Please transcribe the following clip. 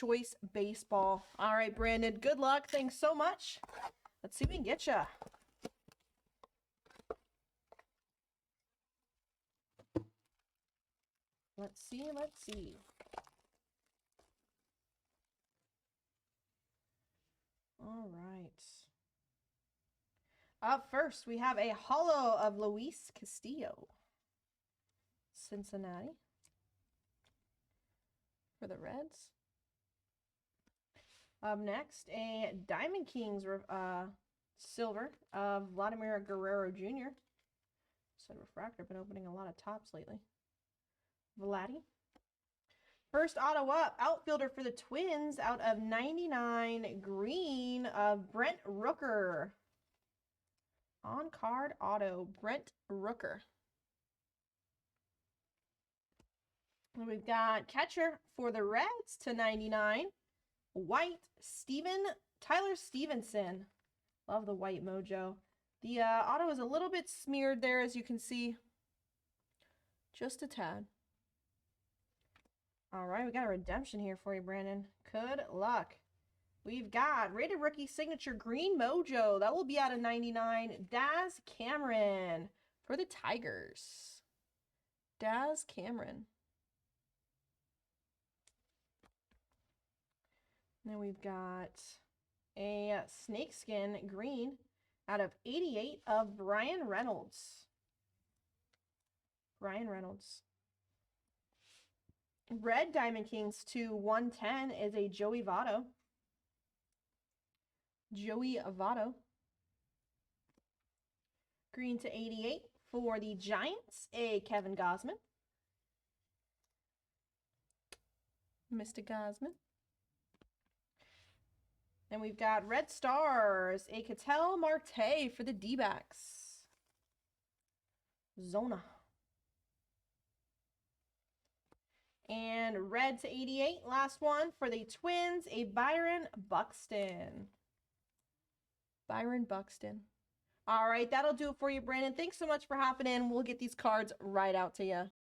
Choice Baseball. All right, Brandon, good luck. Thanks so much. Let's see if we can get you. Let's see. All right. Up first, we have a holo of Luis Castillo. Cincinnati. For the Reds. Up next, a Diamond Kings silver of Vladimir Guerrero Jr. Said refractor, been opening a lot of tops lately. Vladdy. First auto up, outfielder for the Twins out of 99, green of Brent Rooker. On card auto, Brent Rooker. And we've got catcher for the Reds to 99, white Tyler Stevenson. Love the white mojo. The auto is a little bit smeared there, as you can see. Just a tad. All right, we got a redemption here for you, Brandon. Good luck. We've got rated rookie signature green mojo. That will be out of 99. Daz Cameron for the Tigers. Daz Cameron. Then we've got a snakeskin green out of 88 of Brian Reynolds. Brian Reynolds. Red Diamond Kings to 110 is a Joey Votto. Joey Votto. Green to 88 for the Giants, a Kevin Gausman. Mr. Gausman. And we've got Red Stars, a Ketel Marte for the D-backs. Zona. And red to 88, last one for the Twins, a Byron Buxton. Byron Buxton. All right, that'll do it for you, Brandon. Thanks so much for hopping in. We'll get these cards right out to you.